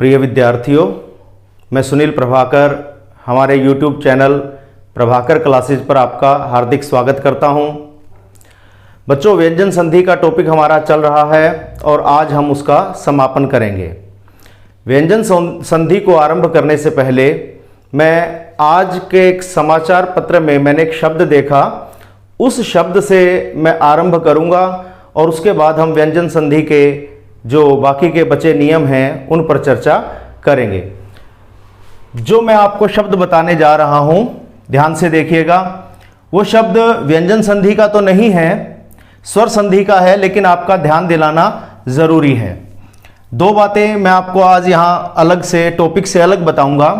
प्रिय विद्यार्थियों, मैं सुनील प्रभाकर हमारे YouTube चैनल प्रभाकर क्लासेज पर आपका हार्दिक स्वागत करता हूं। बच्चों, व्यंजन संधि का टॉपिक हमारा चल रहा है और आज हम उसका समापन करेंगे। व्यंजन संधि को आरंभ करने से पहले मैं आज के एक समाचार पत्र में मैंने एक शब्द देखा, उस शब्द से मैं आरंभ करूंगा और उसके बाद हम व्यंजन संधि के जो बाकी के बचे नियम हैं उन पर चर्चा करेंगे। जो मैं आपको शब्द बताने जा रहा हूं, ध्यान से देखिएगा। वो शब्द व्यंजन संधि का तो नहीं है, स्वर संधि का है, लेकिन आपका ध्यान दिलाना जरूरी है। दो बातें मैं आपको आज यहां अलग से टॉपिक से अलग बताऊंगा।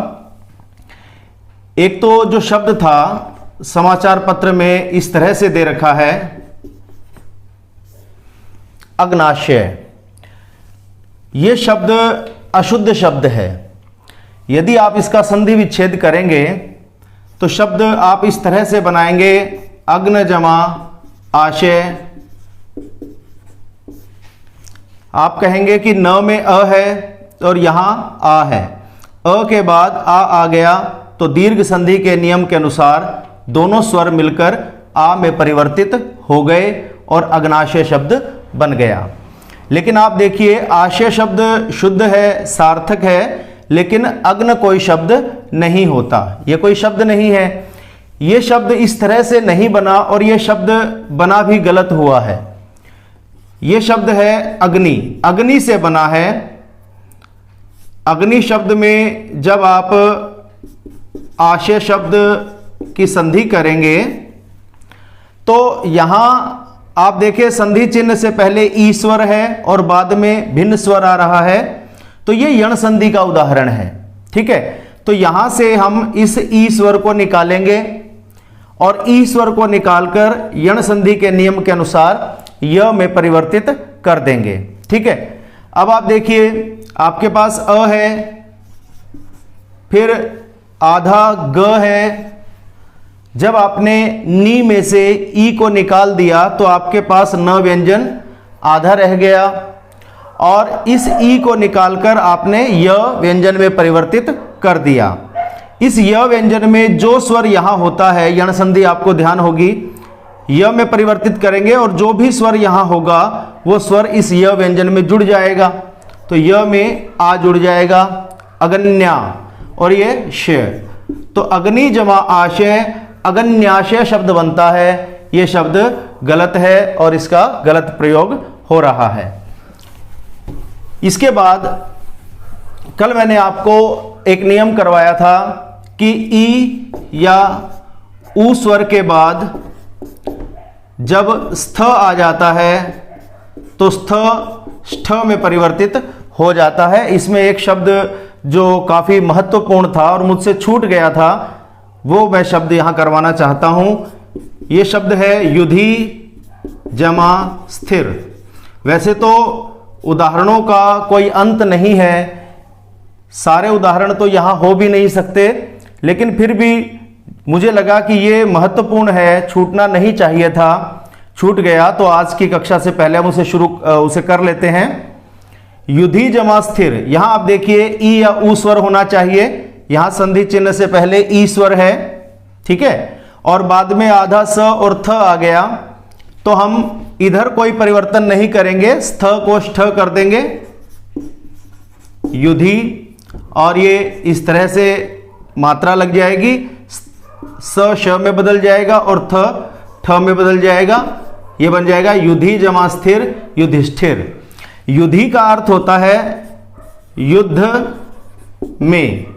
एक तो जो शब्द था समाचार पत्र में इस तरह से दे रखा है, अग्नाशय। यह शब्द अशुद्ध शब्द है। यदि आप इसका संधि विच्छेद करेंगे तो शब्द आप इस तरह से बनाएंगे, अग्न जमा आशय। आप कहेंगे कि न में अ है और यहां आ है, अ के बाद आ गया तो दीर्घ संधि के नियम के अनुसार दोनों स्वर मिलकर आ में परिवर्तित हो गए और अग्नाशय शब्द बन गया। लेकिन आप देखिए, आशय शब्द शुद्ध है, सार्थक है, लेकिन अग्न कोई शब्द नहीं होता, यह कोई शब्द नहीं है। यह शब्द इस तरह से नहीं बना और यह शब्द बना भी गलत हुआ है। यह शब्द है अग्नि, अग्नि से बना है। अग्नि शब्द में जब आप आशय शब्द की संधि करेंगे तो यहां आप देखिए संधि चिन्ह से पहले ई स्वर है और बाद में भिन्न स्वर आ रहा है, तो ये यण संधि का उदाहरण है। ठीक है, तो यहां से हम इस ई स्वर को निकालेंगे और ई स्वर को निकालकर यण संधि के नियम के अनुसार य में परिवर्तित कर देंगे। ठीक है, अब आप देखिए, आपके पास अ है, फिर आधा ग है। जब आपने नी में से ई को निकाल दिया तो आपके पास न व्यंजन आधा रह गया और इस ई को निकालकर आपने य व्यंजन में परिवर्तित कर दिया। इस य व्यंजन में जो स्वर यहां होता है, यण संधि आपको ध्यान होगी, य में परिवर्तित करेंगे और जो भी स्वर यहां होगा वो स्वर इस य व्यंजन में जुड़ जाएगा। तो य में आ जुड़ जाएगा, अगन्या, और ये श। तो अग्नि जमा आशय, अगन्याशय शब्द बनता है। यह शब्द गलत है और इसका गलत प्रयोग हो रहा है। इसके बाद कल मैंने आपको एक नियम करवाया था कि ई या ऊ स्वर के बाद जब स्थ आ जाता है तो स्थ ष्ठ में परिवर्तित हो जाता है। इसमें एक शब्द जो काफी महत्वपूर्ण था और मुझसे छूट गया था, वो मैं शब्द यहां करवाना चाहता हूं। यह शब्द है युधि जमा स्थिर। वैसे तो उदाहरणों का कोई अंत नहीं है, सारे उदाहरण तो यहां हो भी नहीं सकते, लेकिन फिर भी मुझे लगा कि यह महत्वपूर्ण है, छूटना नहीं चाहिए था, छूट गया। तो आज की कक्षा से पहले हम उसे कर लेते हैं। युधि जमा स्थिर, यहां आप देखिए ई या ऊ स्वर होना चाहिए। यहां संधि चिन्ह से पहले ई स्वर है, ठीक है, और बाद में आधा स और थ आ गया, तो हम इधर कोई परिवर्तन नहीं करेंगे, स्थ को ष्ठ कर देंगे, युधि, और ये इस तरह से मात्रा लग जाएगी, स श में बदल जाएगा और थ ठ में बदल जाएगा। ये बन जाएगा युधि जमा स्थिर, युधिष्ठिर। युधि का अर्थ होता है युद्ध में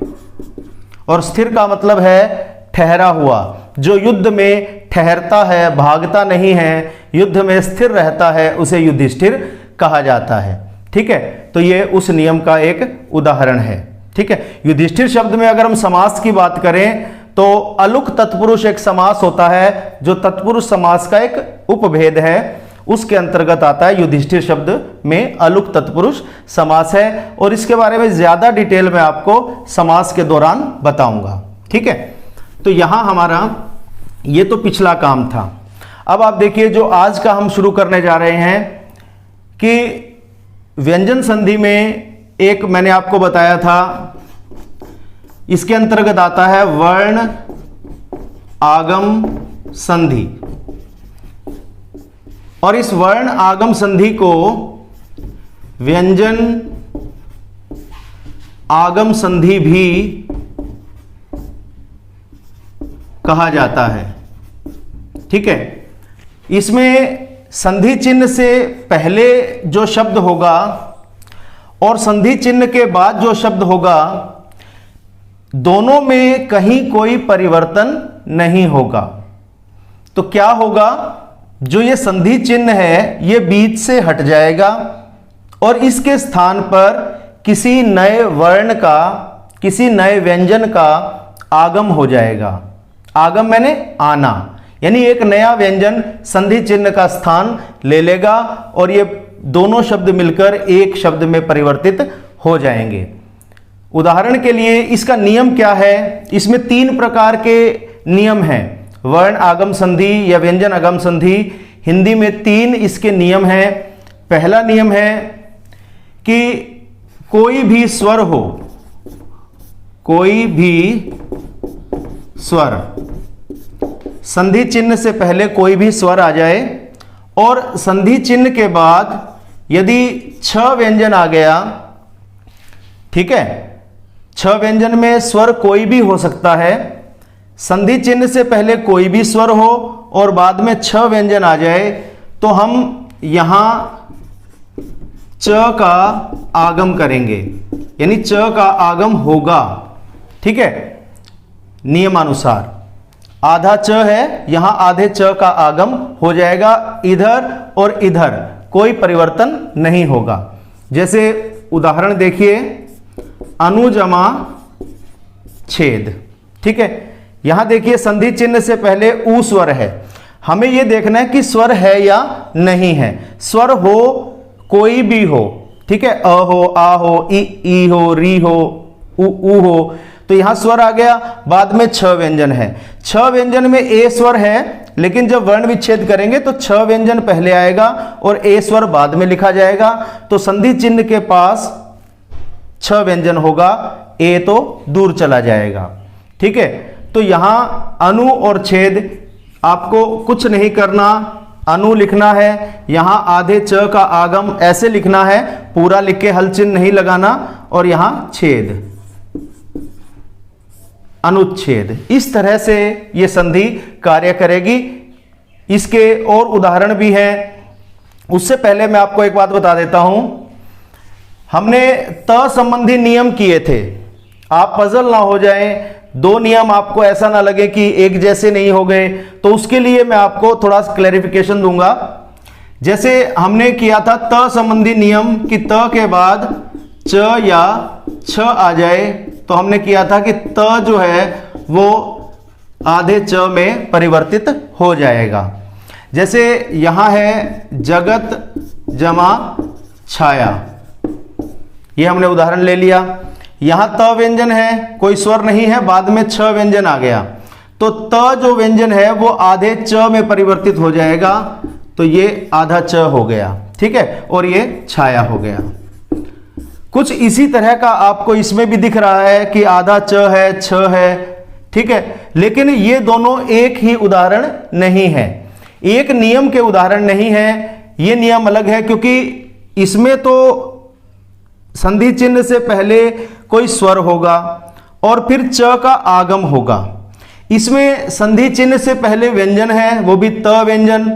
और स्थिर का मतलब है ठहरा हुआ। जो युद्ध में ठहरता है, भागता नहीं है, युद्ध में स्थिर रहता है, उसे युधिष्ठिर कहा जाता है। ठीक है, तो ये उस नियम का एक उदाहरण है। ठीक है, युधिष्ठिर शब्द में अगर हम समास की बात करें तो अलुक तत्पुरुष एक समास होता है, जो तत्पुरुष समास का एक उपभेद है, उसके अंतर्गत आता है। युधिष्ठिर शब्द में अलुक तत्पुरुष समास है और इसके बारे में ज्यादा डिटेल में आपको समास के दौरान बताऊंगा। ठीक है, तो यहां हमारा ये तो पिछला काम था। अब आप देखिए, जो आज का हम शुरू करने जा रहे हैं कि व्यंजन संधि में एक मैंने आपको बताया था, इसके अंतर्गत आता है वर्ण आगम संधि। और इस वर्ण आगम संधि को व्यंजन आगम संधि भी कहा जाता है। ठीक है, इसमें संधि चिन्ह से पहले जो शब्द होगा और संधि चिन्ह के बाद जो शब्द होगा, दोनों में कहीं कोई परिवर्तन नहीं होगा। तो क्या होगा, जो ये संधि चिन्ह है ये बीच से हट जाएगा और इसके स्थान पर किसी नए वर्ण का, किसी नए व्यंजन का आगम हो जाएगा। आगम मैंने आना, यानी एक नया व्यंजन संधि चिन्ह का स्थान ले लेगा और ये दोनों शब्द मिलकर एक शब्द में परिवर्तित हो जाएंगे। उदाहरण के लिए इसका नियम क्या है, इसमें 3 प्रकार के नियम हैं। वर्ण आगम संधि या व्यंजन आगम संधि, हिंदी में 3 इसके नियम हैं। पहला नियम है कि कोई भी स्वर हो, कोई भी स्वर, संधि चिन्ह से पहले कोई भी स्वर आ जाए और संधि चिन्ह के बाद यदि 6 व्यंजन आ गया, ठीक है, 6 व्यंजन में स्वर कोई भी हो सकता है। संधि चिन्ह से पहले कोई भी स्वर हो और बाद में 6 व्यंजन आ जाए तो हम यहां च का आगम करेंगे, यानी च का आगम होगा। ठीक है, नियमानुसार आधा च है, यहां आधे च का आगम हो जाएगा। इधर और इधर कोई परिवर्तन नहीं होगा। जैसे उदाहरण देखिए, अनु जमा छेद। ठीक है, यहां देखिए संधि चिन्ह से पहले ऊ स्वर है, हमें यह देखना है कि स्वर है या नहीं है। स्वर हो, कोई भी हो, ठीक है, अ हो, आ हो, ई हो, री हो, ऊ हो, तो यहां स्वर आ गया। बाद में 6 व्यंजन है, 6 व्यंजन में ए स्वर है, लेकिन जब वर्ण विच्छेद करेंगे तो 6 व्यंजन पहले आएगा और ए स्वर बाद में लिखा जाएगा। तो संधि चिन्ह के पास 6 व्यंजन होगा, ए तो दूर चला जाएगा। ठीक है, तो यहां अनु और छेद आपको कुछ नहीं करना, अनु लिखना है, यहां आधे च का आगम ऐसे लिखना है, पूरा लिख के हल चिन्ह नहीं लगाना, और यहां छेद, अनुच्छेद। इस तरह से ये संधि कार्य करेगी। इसके और उदाहरण भी हैं। उससे पहले मैं आपको एक बात बता देता हूं, हमने त संबंधी नियम किए थे, आप पजल ना हो जाएं, 2 नियम आपको ऐसा ना लगे कि एक जैसे नहीं हो गए, तो उसके लिए मैं आपको थोड़ा सा क्लैरिफिकेशन दूंगा। जैसे हमने किया था त संबंधी नियम कि त के बाद च या छ आ जाए, तो हमने किया था कि त जो है वो आधे च में परिवर्तित हो जाएगा। जैसे यहां है जगत जमा छाया, ये हमने उदाहरण ले लिया। यहां त व्यंजन है, कोई स्वर नहीं है, बाद में 6 व्यंजन आ गया, तो त जो व्यंजन है वो आधे च में परिवर्तित हो जाएगा, तो ये आधा च हो गया। ठीक है, और ये छाया हो गया। कुछ इसी तरह का आपको इसमें भी दिख रहा है कि आधा च है, छ है। ठीक है, लेकिन ये दोनों एक ही उदाहरण नहीं है, एक नियम के उदाहरण नहीं है। ये नियम अलग है क्योंकि इसमें तो संधि चिन्ह से पहले कोई स्वर होगा और फिर च का आगम होगा। इसमें संधि चिन्ह से पहले व्यंजन है, वो भी त व्यंजन।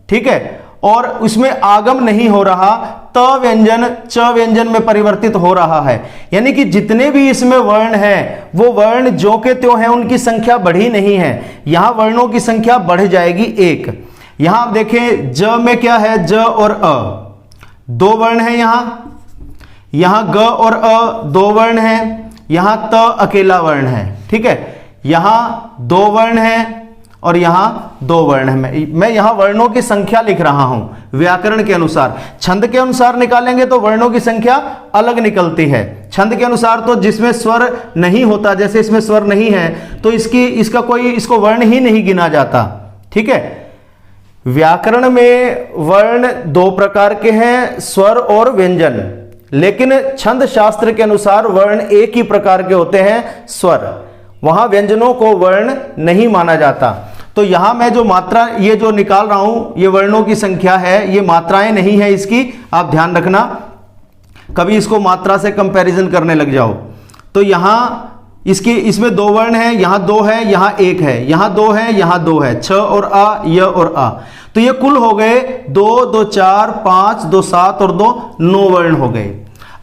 ठीक है, और उसमें आगम नहीं हो रहा, त व्यंजन च व्यंजन में परिवर्तित हो रहा है। यानी कि जितने भी इसमें वर्ण हैं वो वर्ण जो के त्यों हैं, उनकी संख्या बढ़ी नहीं है। यहां वर्णों की संख्या बढ़ जाएगी 1। यहां आप देखें ज में क्या है, ज और अ 2 वर्ण है, यहां ग और अ 2 वर्ण है, यहां त अकेला वर्ण है। ठीक है, यहां 2 वर्ण है और यहां 2 वर्ण है। मैं यहां वर्णों की संख्या लिख रहा हूं व्याकरण के अनुसार। छंद के अनुसार निकालेंगे तो वर्णों की संख्या अलग निकलती है। छंद के अनुसार तो जिसमें स्वर नहीं होता, जैसे इसमें स्वर नहीं है, तो इसको वर्ण ही नहीं गिना जाता। ठीक है, व्याकरण में वर्ण 2 प्रकार के हैं, स्वर और व्यंजन। लेकिन छंद शास्त्र के अनुसार वर्ण एक ही प्रकार के होते हैं, स्वर। वहां व्यंजनों को वर्ण नहीं माना जाता। तो यहां मैं जो मात्रा ये जो निकाल रहा हूं, ये वर्णों की संख्या है, ये मात्राएं नहीं है इसकी, आप ध्यान रखना, कभी इसको मात्रा से कंपैरिजन करने लग जाओ। तो यहां इसमें 2 वर्ण है, यहां 2 है, यहां 1 है, यहां 2 है, यहां 2 है, छ और आ, य और आ। तो ये कुल हो गए 2, 2, 4, 5, 2, 7 और 2, 9 वर्ण हो गए।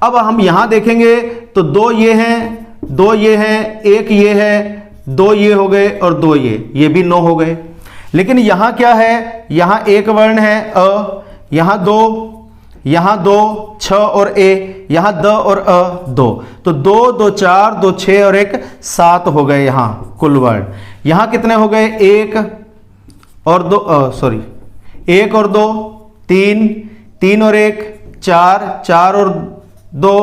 अब हम यहां देखेंगे तो 2 ये हैं, 2 ये हैं, 1 ये है, 2 ये हो गए और 2 ये भी 9 हो गए। लेकिन यहां क्या है, यहां 1 वर्ण है अ, यहां 2, यहां 2, छ और ए, यहां द और अ 2। तो 2, 2, 4, 2, 6 और 1 7 हो गए यहां कुल वर्ण। यहां कितने हो गए, 1 और 2 1 और 2 3, 3 और 1 4, 4 और 2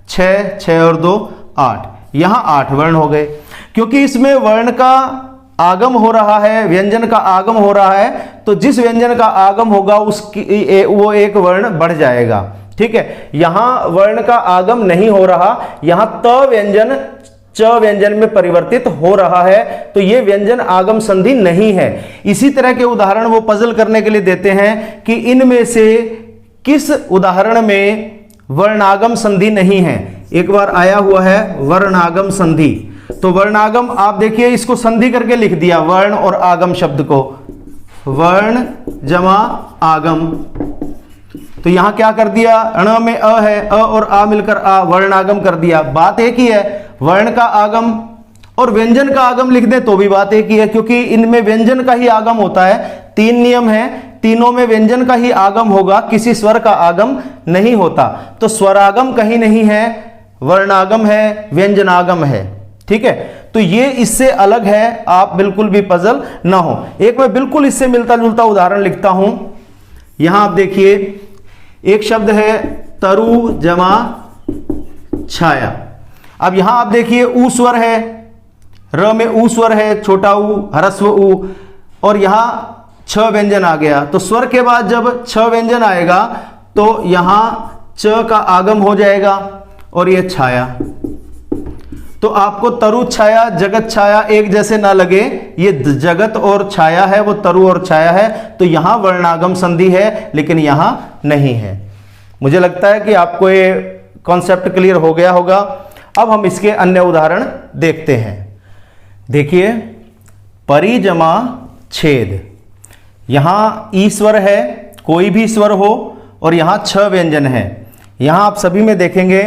6, 6 और 2 8, यहां 8 वर्ण हो गए। क्योंकि इसमें वर्ण का आगम हो रहा है, व्यंजन का आगम हो रहा है, तो जिस व्यंजन का आगम होगा उसकी वो एक वर्ण बढ़ जाएगा। ठीक है, यहां वर्ण का आगम नहीं हो रहा, यहां त व्यंजन च व्यंजन में परिवर्तित हो रहा है, तो ये व्यंजन आगम संधि नहीं है। इसी तरह के उदाहरण वो पजल करने के लिए देते हैं कि इनमें से किस उदाहरण में वर्णागम संधि नहीं है। एक बार आया हुआ है वर्णागम संधि, तो वर्णागम आप देखिए, इसको संधि करके लिख दिया वर्ण और आगम शब्द को, वर्ण जमा आगम। तो यहां क्या कर दिया, अण में अ है, अ और आ मिलकर आ, वर्णागम कर दिया। बात एक ही है, वर्ण का आगम और व्यंजन का आगम लिख दे तो भी बात एक ही है, क्योंकि इनमें व्यंजन का ही आगम होता है। 3 नियम है, तीनों में व्यंजन का ही आगम होगा, किसी स्वर का आगम नहीं होता। तो स्वरागम कहीं नहीं है, वर्णागम है, व्यंजनागम है। ठीक है, तो ये इससे अलग है, आप बिल्कुल भी पजल ना हो। एक मैं बिल्कुल इससे मिलता जुलता उदाहरण लिखता हूं। यहां आप देखिए, एक शब्द है तरु जमा छाया। अब यहां आप देखिए ऊ स्वर है, र में ऊ स्वर है, छोटा ऊ, ह्रस्व ऊ, और यहां छ व्यंजन आ गया। तो स्वर के बाद जब छ व्यंजन आएगा तो यहां च का आगम हो जाएगा और यह छाया। तो आपको तरु छाया जगत छाया एक जैसे ना लगे, ये जगत और छाया है, वो तरु और छाया है, तो यहां वर्णागम संधि है, लेकिन यहां नहीं है। मुझे लगता है कि आपको ये कॉन्सेप्ट क्लियर हो गया होगा। अब हम इसके अन्य उदाहरण देखते हैं। देखिए, परि जमा छेद, यहां ई स्वर है, कोई भी स्वर हो, और यहां छ व्यंजन है। यहां आप सभी में देखेंगे,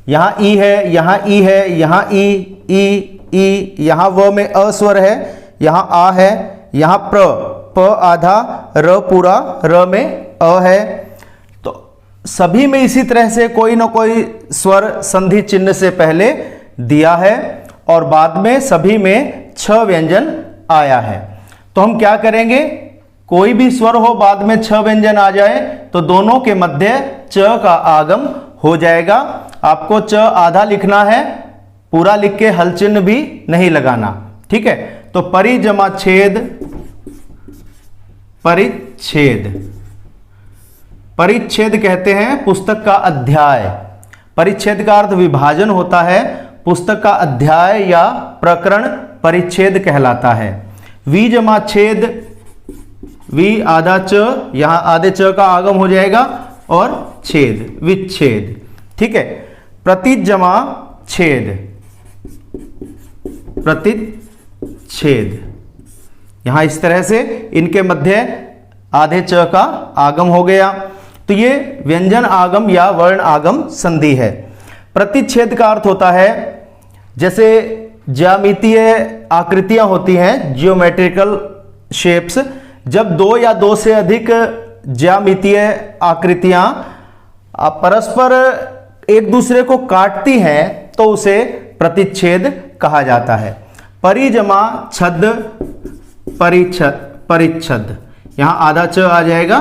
यहां ई है, यहां ई है, यहां ई, यहां व में अ स्वर है, यहां आ है, यहां प्र, प आधा, र पूरा, र में अ है। तो सभी में इसी तरह से कोई ना कोई स्वर संधि चिन्ह से पहले दिया है और बाद में सभी में छ व्यंजन आया है। तो हम क्या करेंगे, कोई भी स्वर हो बाद में छ व्यंजन आ जाए तो दोनों के मध्य च का आगम हो जाएगा। आपको च आधा लिखना है, पूरा लिख के हल चिन्ह भी नहीं लगाना। ठीक है, तो परि जमा छेद, परिच्छेद। परिच्छेद कहते हैं पुस्तक का अध्याय। परिच्छेद का अर्थ विभाजन होता है, पुस्तक का अध्याय या प्रकरण परिच्छेद कहलाता है। वी जमा छेद, वी आधा च, यहां आधे च का आगम हो जाएगा और छेद, विच्छेद। ठीक है, प्रतीत जमा छेद, प्रतिच्छेद। यहां इस तरह से इनके मध्य आधे च का आगम हो गया, तो ये व्यंजन आगम या वर्ण आगम संधि है। प्रतिच्छेद का अर्थ होता है, जैसे ज्यामितीय आकृतियां होती हैं, जियोमेट्रिकल शेप्स, जब 2 या 2 से अधिक ज्यामितीय आकृतियां परस्पर एक दूसरे को काटती हैं तो उसे प्रतिच्छेद कहा जाता है। परि जमा छद, परिच्छद, यहां आधा च आ जाएगा,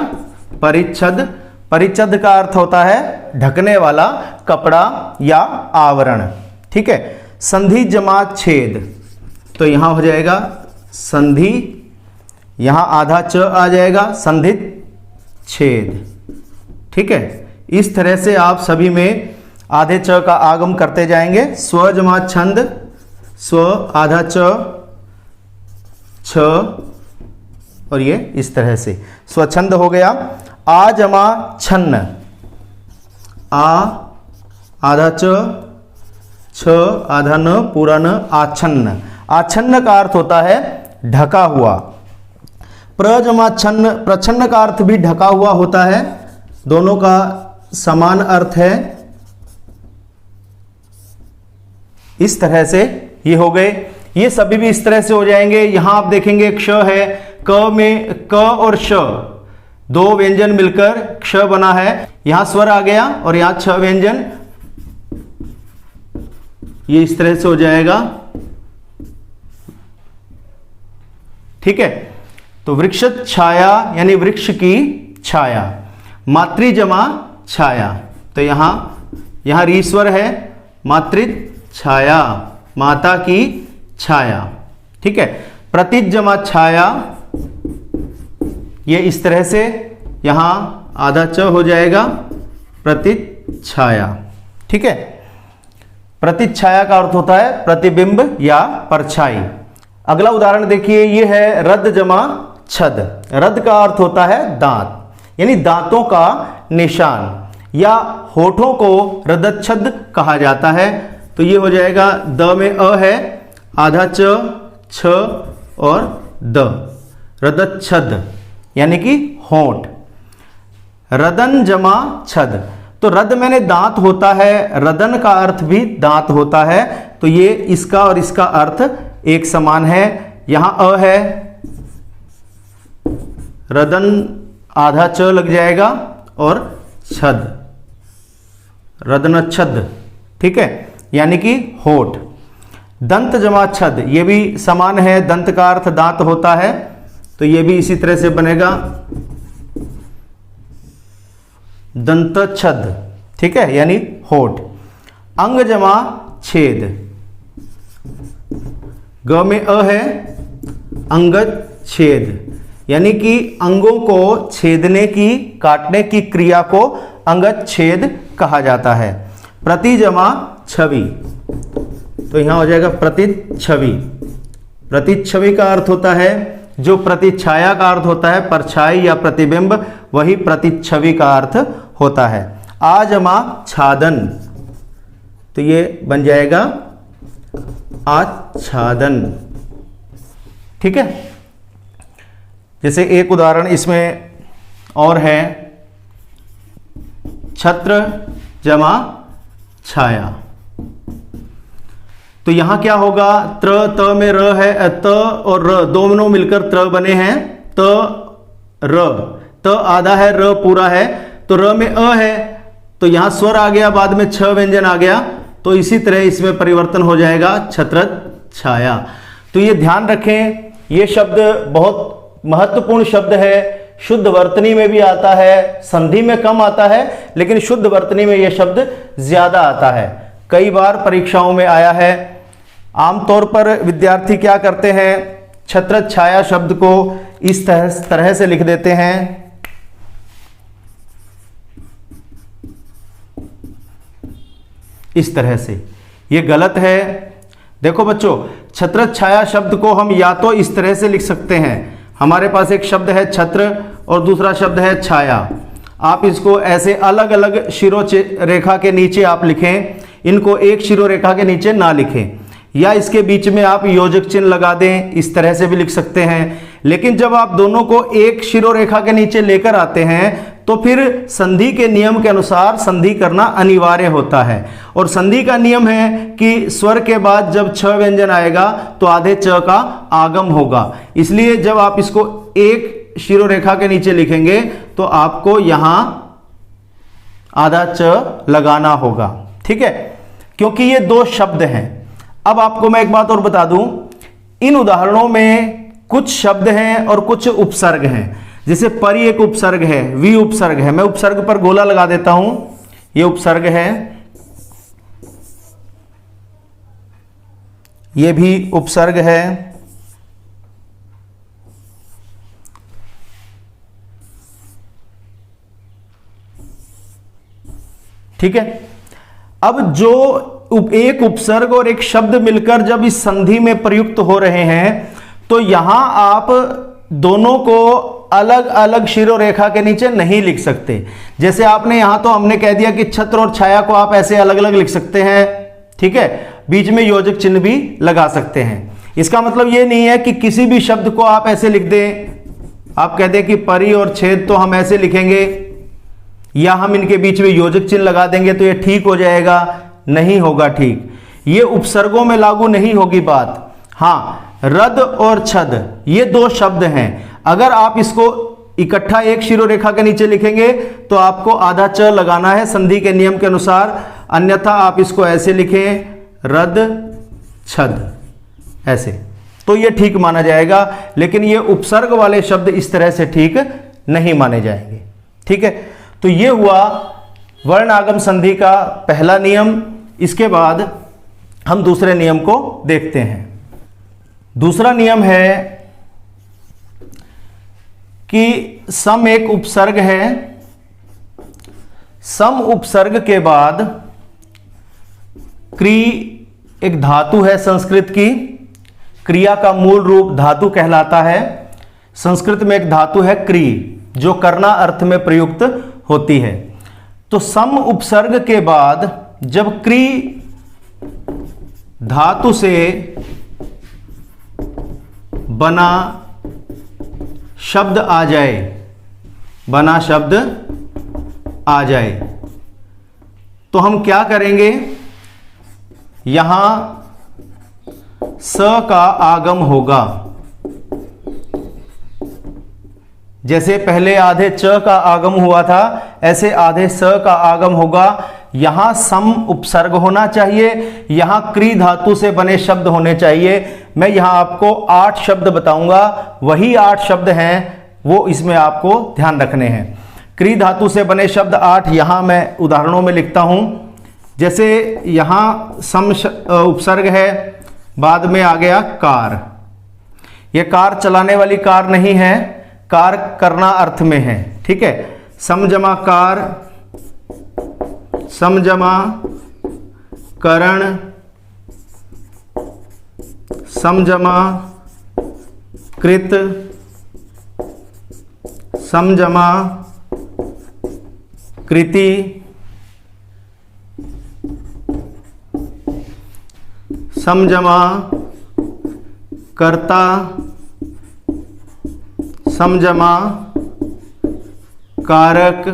परिच्छद। परिच्छद का अर्थ होता है ढकने वाला कपड़ा या आवरण। ठीक है, संधि जमा छेद, तो यहां हो जाएगा संधि, यहां आधा च आ जाएगा, संधित छेद। ठीक है, इस तरह से आप सभी में आधे च का आगम करते जाएंगे। स्व जमा छंद, स्व आधा च, छ, और ये इस तरह से स्वच्छंद हो गया। आ जमा छन्न, आ आधा च, छ आधा न, पूरा न, आछन्न। आछन्न का अर्थ होता है ढका हुआ। प्र जमा छन्न, प्रछन्न का अर्थ भी ढका हुआ होता है। दोनों का समान अर्थ है। इस तरह से ये हो गए। ये सभी भी इस तरह से हो जाएंगे। यहां आप देखेंगे क्ष है, क में क और श दो व्यंजन मिलकर क्ष बना है। यहां स्वर आ गया और यहां छ व्यंजन, ये इस तरह से हो जाएगा। ठीक है, तो वृक्ष छाया यानी वृक्ष की छाया। मातृ जमा छाया, तो यहां रीस्वर है, मातृ छाया, माता की छाया। ठीक है, प्रतिज जमा छाया, ये इस तरह से यहां आधा च हो जाएगा, प्रतिज छाया। ठीक है, प्रतिज छाया का अर्थ होता है प्रतिबिंब या परछाई। अगला उदाहरण देखिए, ये है रद जमा छद। रद का अर्थ होता है दांत, यानी दांतों का निशान, या होठों को रदच्छद कहा जाता है। तो ये हो जाएगा, द में अ है, आधा च, छ और द, रदच्छद यानी कि होठ। रदन जमा छद, तो रद मैंने दांत होता है, रदन का अर्थ भी दांत होता है। तो ये इसका और इसका अर्थ एक समान है। यहां अ है, रदन आधा च लग जाएगा और छद, रदनच्छद। ठीक है, यानी कि होठ। दंत जमा छद, ये भी समान है, दंत का अर्थ दांत होता है। तो ये भी इसी तरह से बनेगा, दंतच्छद। ठीक है, यानी होठ। अंग जमा छेद, ग में अ है, अंगद छेद, यानी कि अंगों को छेदने की, काटने की क्रिया को अंगद छेद कहा जाता है। प्रति जमा छवि, तो यहां हो जाएगा प्रतिच्छवि। प्रतिच्छवि का अर्थ होता है, जो प्रतिछाया का अर्थ होता है परछाई या प्रतिबिंब, वही प्रतिच्छवि का अर्थ होता है। आ जमा छादन, तो ये बन जाएगा आच्छादन। ठीक है, जैसे एक उदाहरण इसमें और है, छत्र जमा छाया। तो यहां क्या होगा, त्र त में र है, त और र दोनों मिलकर त्र बने हैं, त र, त आधा है, र पूरा है। तो र में अ है, तो यहां स्वर आ गया, बाद में छ व्यंजन आ गया। तो इसी तरह इसमें परिवर्तन हो जाएगा, छत्र छाया। तो ये ध्यान रखें, ये शब्द बहुत महत्वपूर्ण शब्द है। शुद्ध वर्तनी में भी आता है, संधि में कम आता है, लेकिन शुद्ध वर्तनी में यह शब्द ज्यादा आता है। कई बार परीक्षाओं में आया है। आमतौर पर विद्यार्थी क्या करते हैं, छत्र छाया शब्द को इस तरह से लिख देते हैं, इस तरह से। ये गलत है। देखो बच्चों, छत्र छाया शब्द को हम या तो इस तरह से लिख सकते हैं, हमारे पास एक शब्द है छत्र और दूसरा शब्द है छाया। आप इसको ऐसे अलग अलग शिरोरेखा के नीचे आप लिखें, इनको एक शिरोरेखा के नीचे ना लिखें, या इसके बीच में आप योजक चिन्ह लगा दें, इस तरह से भी लिख सकते हैं। लेकिन जब आप दोनों को एक शिरोरेखा के नीचे लेकर आते हैं तो फिर संधि के नियम के अनुसार संधि करना अनिवार्य होता है। और संधि का नियम है कि स्वर के बाद जब छ व्यंजन आएगा तो आधे च का आगम होगा। इसलिए जब आप इसको एक शिरोरेखा के नीचे लिखेंगे तो आपको यहां आधा च लगाना होगा। ठीक है, क्योंकि ये दो शब्द हैं। अब आपको मैं एक बात और बता दूं, इन उदाहरणों में कुछ शब्द हैं और कुछ उपसर्ग हैं। जैसे परि एक उपसर्ग है, वी उपसर्ग है। मैं उपसर्ग पर गोला लगा देता हूं, ये उपसर्ग है, ये भी उपसर्ग है, ठीक है। अब जो एक उपसर्ग और एक शब्द मिलकर जब इस संधि में प्रयुक्त हो रहे हैं तो यहां आप दोनों को अलग अलग शिरोरेखा के नीचे नहीं लिख सकते। जैसे आपने यहां तो हमने कह दिया कि छत्र और छाया को आप ऐसे अलग अलग लिख सकते हैं, ठीक है, बीच में योजक चिन्ह भी लगा सकते हैं। इसका मतलब यह नहीं है कि किसी भी शब्द को आप ऐसे लिख दें, आप कहते हैं कि परि और छेद तो हम ऐसे लिखेंगे या हम इनके बीच में योजक चिन्ह लगा देंगे तो ये ठीक हो जाएगा, नहीं होगा ठीक। ये उपसर्गों में लागू नहीं होगी बात। हाँ, रद और छद ये दो शब्द हैं, अगर आप इसको इकट्ठा एक शिरोरेखा के नीचे लिखेंगे तो आपको आधा च लगाना है संधि के नियम के अनुसार, अन्यथा आप इसको ऐसे लिखें रद छद ऐसे, तो ये ठीक माना जाएगा। लेकिन ये उपसर्ग वाले शब्द इस तरह से ठीक नहीं माने जाएंगे, ठीक है। तो ये हुआ वर्ण आगम संधि का पहला नियम। इसके बाद हम दूसरे नियम को देखते हैं। दूसरा नियम है कि सम एक उपसर्ग है, सम उपसर्ग के बाद क्री एक धातु है संस्कृत की, क्रिया का मूल रूप धातु कहलाता है। संस्कृत में एक धातु है क्री जो करना अर्थ में प्रयुक्त होती है। तो सम उपसर्ग के बाद जब क्री धातु से बना शब्द आ जाए, बना शब्द आ जाए, तो हम क्या करेंगे, यहां स का आगम होगा। जैसे पहले आधे च का आगम हुआ था ऐसे आधे स का आगम होगा। यहां सम उपसर्ग होना चाहिए, यहां क्री धातु से बने शब्द होने चाहिए। मैं यहां आपको 8 शब्द बताऊंगा, वही 8 शब्द हैं वो इसमें आपको ध्यान रखने हैं। क्री धातु से बने शब्द 8 यहां मैं उदाहरणों में लिखता हूं। जैसे यहां सम उपसर्ग है, बाद में आ गया कार। यह कार चलाने वाली कार नहीं है, कार करना अर्थ में है, ठीक है। समजमा कार, समजमा करण, समजमा कृत, समजमा कृति, समजमा कर्ता, समजमा कारक,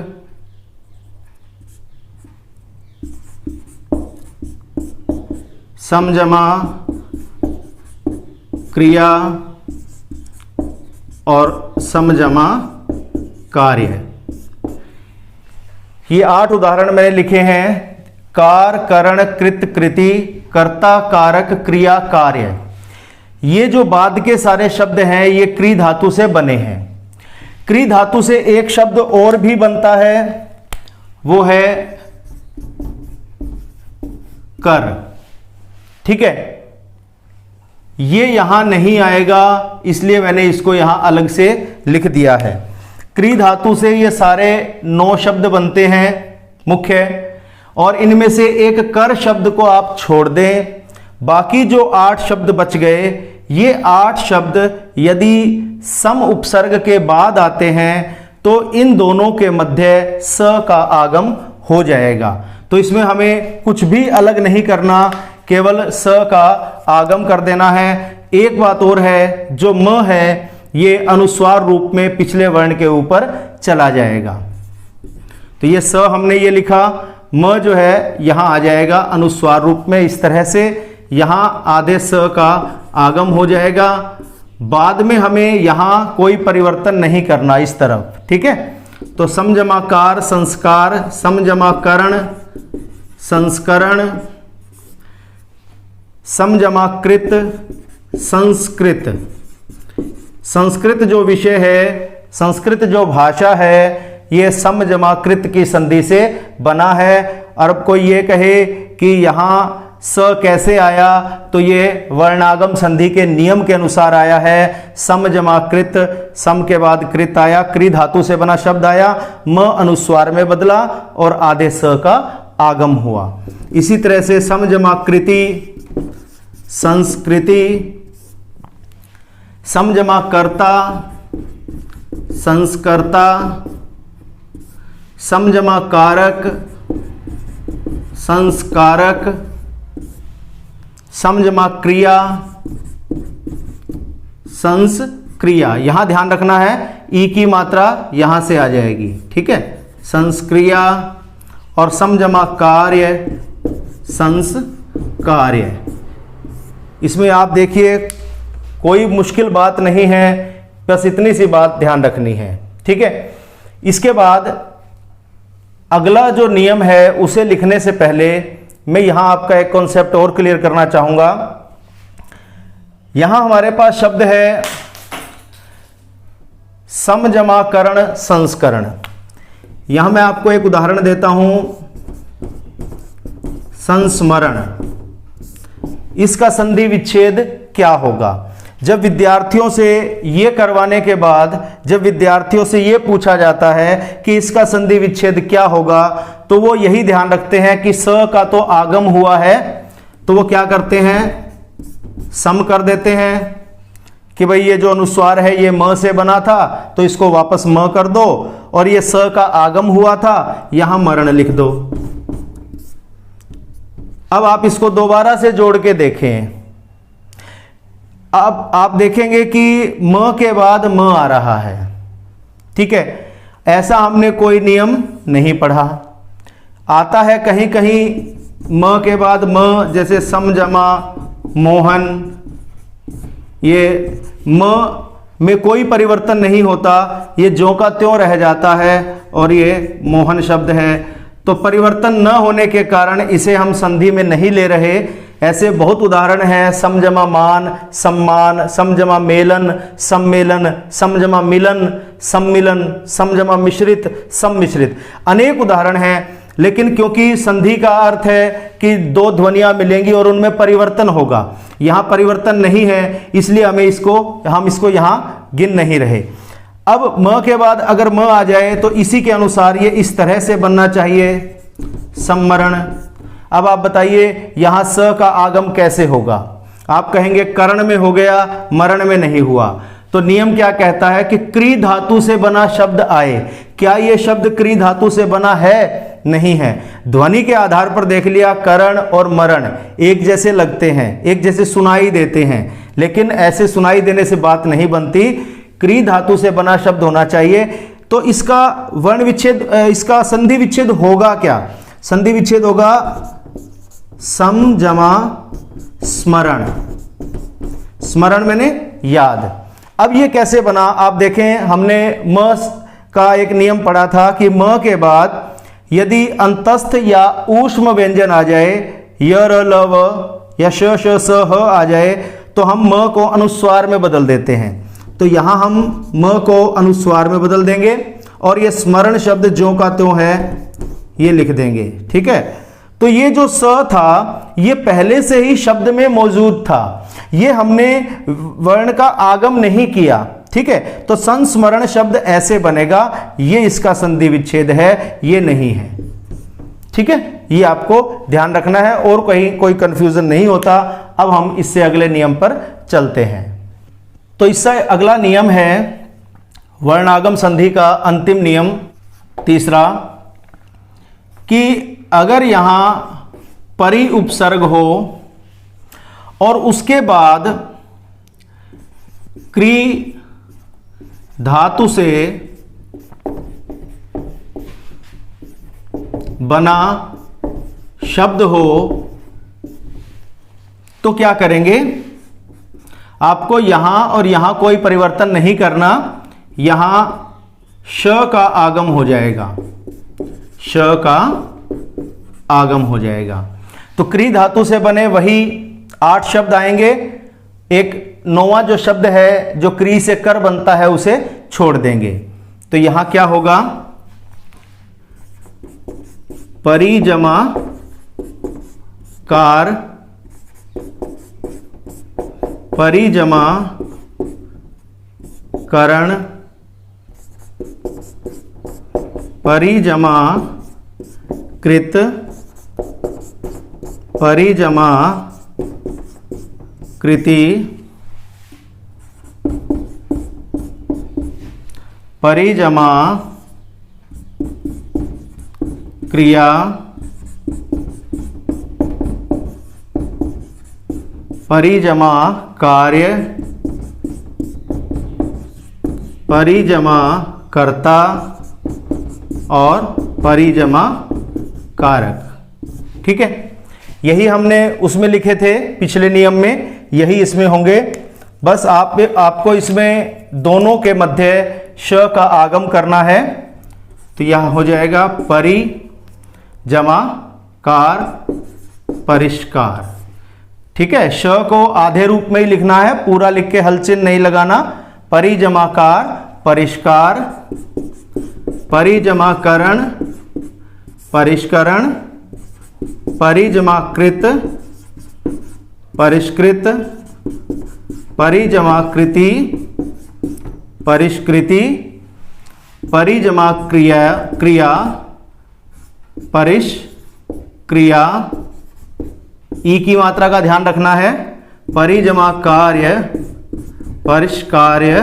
समजमा क्रिया और समजमा कार्य। ये 8 उदाहरण मैंने लिखे हैं। कार, करण, कृत, कृति, कर्ता, कारक, क्रिया, कार्य। ये जो बाद के सारे शब्द हैं ये क्री धातु से बने हैं। क्री धातु से एक शब्द और भी बनता है, वो है कर, ठीक है। ये यहां नहीं आएगा इसलिए मैंने इसको यहां अलग से लिख दिया है। क्री धातु से ये सारे 9 शब्द बनते हैं मुख्य, और इनमें से एक कर शब्द को आप छोड़ दें, बाकी जो 8 शब्द बच गए, ये 8 शब्द यदि सम उपसर्ग के बाद आते हैं तो इन दोनों के मध्य स का आगम हो जाएगा। तो इसमें हमें कुछ भी अलग नहीं करना, केवल स का आगम कर देना है। एक बात और है, जो म है ये अनुस्वार रूप में पिछले वर्ण के ऊपर चला जाएगा। तो ये स हमने ये लिखा, म जो है यहां आ जाएगा अनुस्वार रूप में। इस तरह से यहां आधे स का आगम हो जाएगा। बाद में हमें यहां कोई परिवर्तन नहीं करना इस तरफ, ठीक है। तो समजमाकार, संस्कार, समजमाकरण, संस्करण, समजमाकृत, संस्कृत। संस्कृत जो विषय है, संस्कृत जो भाषा है, ये समजमाकृत की संधि से बना है। और अब कोई ये कहे कि यहाँ स कैसे आया, तो ये वर्णागम संधि के नियम के अनुसार आया है। समजमाकृत, सम के बाद कृत आया, क्री धातु से बना शब्द आया, म अनुस्वार में बदला और आधे स का आगम हुआ। इसी तरह से सम जमा कृति, संस्कृति, सम जमा कर्ता, संस्कर्ता, सम जमा कारक, संस्कारक, सम जमा क्रिया, संस्क्रिया। यहां ध्यान रखना है ई की मात्रा यहां से आ जाएगी, ठीक है। संस्क्रिया और सम जमा कार्य, संस्कार्य। इसमें आप देखिए कोई मुश्किल बात नहीं है, बस इतनी सी बात ध्यान रखनी है, ठीक है। इसके बाद अगला जो नियम है उसे लिखने से पहले मैं यहां आपका एक कॉन्सेप्ट और क्लियर करना चाहूंगा। यहां हमारे पास शब्द है समजमाकरण संस्करण। यहां मैं आपको एक उदाहरण देता हूं, संस्मरण। इसका संधि विच्छेद क्या होगा? जब विद्यार्थियों से ये करवाने के बाद जब विद्यार्थियों से ये पूछा जाता है कि इसका संधि विच्छेद क्या होगा, तो वो यही ध्यान रखते हैं कि स का तो आगम हुआ है, तो वो क्या करते हैं, सम कर देते हैं कि भाई ये जो अनुस्वार है ये म से बना था तो इसको वापस म कर दो, और ये स का आगम हुआ था यहां मरण लिख दो। अब आप इसको दोबारा से जोड़ के देखें। अब आप देखेंगे कि म के बाद म आ रहा है, ठीक है। ऐसा हमने कोई नियम नहीं पढ़ा। आता है कहीं कहीं म के बाद म, जैसे समजमा, मोहन, ये म में कोई परिवर्तन नहीं होता, ये ज्यों का त्यों रह जाता है और ये मोहन शब्द है, तो परिवर्तन न होने के कारण इसे हम संधि में नहीं ले रहे। ऐसे बहुत उदाहरण हैं, समजमा मान, सम्मान, समजमा मेलन, सम्मेलन, समजमा मिलन, सम्मिलन, समजमा मिश्रित, सम्मिश्रित, अनेक उदाहरण हैं। लेकिन क्योंकि संधि का अर्थ है कि दो ध्वनियां मिलेंगी और उनमें परिवर्तन होगा, यहां परिवर्तन नहीं है, इसलिए हम इसको यहां गिन नहीं रहे। अब म के बाद अगर म आ जाए तो इसी के अनुसार ये इस तरह से बनना चाहिए, सम्मरण। अब आप बताइए यहां स का आगम कैसे होगा? आप कहेंगे करण में हो गया, मरण में नहीं हुआ। तो नियम क्या कहता है कि क्री धातु से बना शब्द आए। क्या यह शब्द क्री धातु से बना है? नहीं है। ध्वनि के आधार पर देख लिया, करण और मरण एक जैसे लगते हैं, एक जैसे सुनाई देते हैं, लेकिन ऐसे सुनाई देने से बात नहीं बनती। क्री धातु से बना शब्द होना चाहिए। तो इसका वर्ण विच्छेद, इसका संधि विच्छेद होगा क्या? संधि विच्छेद होगा सम जमा स्मरण। स्मरण मैंने याद। अब ये कैसे बना? आप देखें, हमने म का एक नियम पढ़ा था कि म के बाद यदि अंतस्थ या ऊष्म व्यंजन आ जाए, य र ल व या श श स ह आ जाए, तो हम म को अनुस्वार में बदल देते हैं। तो यहां हम म को अनुस्वार में बदल देंगे और ये स्मरण शब्द ज्यों का त्यों है ये लिख देंगे, ठीक है। तो ये जो स था ये पहले से ही शब्द में मौजूद था, ये हमने वर्ण का आगम नहीं किया, ठीक है। तो संस्मरण शब्द ऐसे बनेगा, ये इसका संधि विच्छेद है, ये नहीं है, ठीक है। ये आपको ध्यान रखना है और कहीं कोई कंफ्यूजन नहीं होता। अब हम इससे अगले नियम पर चलते हैं। तो इससे अगला नियम है वर्णागम संधि का अंतिम नियम, तीसरा, कि अगर यहां परि उपसर्ग हो और उसके बाद क्री धातु से बना शब्द हो तो क्या करेंगे? आपको यहां और यहां कोई परिवर्तन नहीं करना, यहां श का आगम हो जाएगा, श का आगम हो जाएगा। तो क्री धातु से बने वही 8 शब्द आएंगे, एक 9वां जो शब्द है जो क्री से कर बनता है उसे छोड़ देंगे। तो यहां क्या होगा? परिजमा कार, परिजमा करण, परिजमा कृत, परिजमा कृति, परिजमा क्रिया, परिजमा कार्य, परिजमा कर्ता और परिजमा कारक। ठीक है, यही हमने उसमें लिखे थे पिछले नियम में, यही इसमें होंगे। बस आपको इसमें दोनों के मध्य श का आगम करना है। तो यह हो जाएगा परिजमा कार परिष्कार। ठीक है, श को आधे रूप में ही लिखना है, पूरा लिख के हलचिन्ह नहीं लगाना। परिजमाकार परिष्कार, परिजमाकरण परिष्करण, परिजमाकृत परिष्कृत, परिजमाकृति परिष्कृति, परिजमा क्रिया परिष्क्रिया। ई की मात्रा का ध्यान रखना है। परिजमा कार्य परिष्कार्य,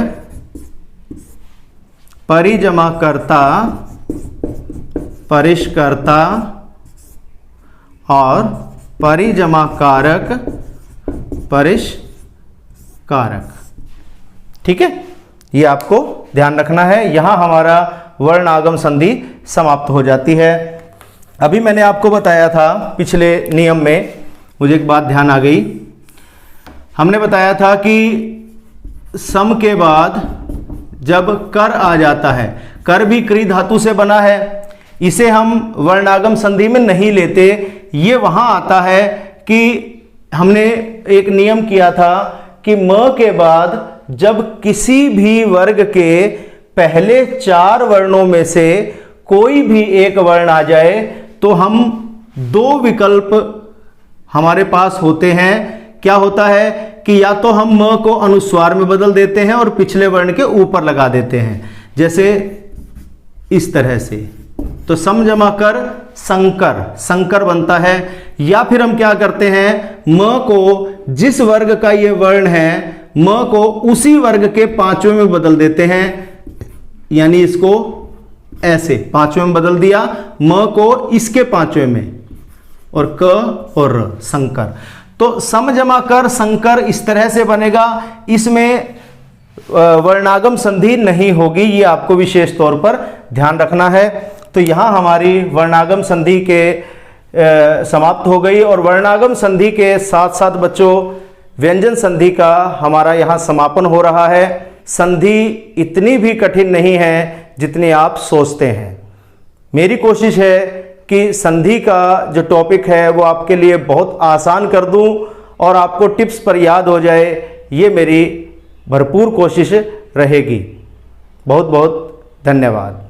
परिजमा कर्ता परिष्कर्ता और परिजमा कारक परिष्कारक। ठीक है, ये आपको ध्यान रखना है। यहां हमारा वर्ण आगम संधि समाप्त हो जाती है। अभी मैंने आपको बताया था पिछले नियम में, मुझे एक बात ध्यान आ गई। हमने बताया था कि सम के बाद जब कर आ जाता है, कर भी क्री धातु से बना है, इसे हम वर्णागम संधि में नहीं लेते। ये वहां आता है कि हमने एक नियम किया था कि म के बाद जब किसी भी वर्ग के पहले 4 वर्णों में से कोई भी एक वर्ण आ जाए तो हम 2 विकल्प हमारे पास होते हैं। क्या होता है कि या तो हम म को अनुस्वार में बदल देते हैं और पिछले वर्ण के ऊपर लगा देते हैं, जैसे इस तरह से, तो सम जमा कर संकर, संकर बनता है। या फिर हम क्या करते हैं, म को जिस वर्ग का ये वर्ण है, म को उसी वर्ग के 5वें में बदल देते हैं, यानी इसको ऐसे 5वें में बदल दिया, म को इसके 5वें में, और क और र, संकर। तो सम जमा कर संकर इस तरह से बनेगा। इसमें वर्णागम संधि नहीं होगी, ये आपको विशेष तौर पर ध्यान रखना है। तो यहाँ हमारी वर्णागम संधि के समाप्त हो गई, और वर्णागम संधि के साथ साथ बच्चों व्यंजन संधि का हमारा यहाँ समापन हो रहा है। संधि इतनी भी कठिन नहीं है जितनी आप सोचते हैं। मेरी कोशिश है कि संधि का जो टॉपिक है वो आपके लिए बहुत आसान कर दूं और आपको टिप्स पर याद हो जाए, ये मेरी भरपूर कोशिश रहेगी। बहुत बहुत धन्यवाद।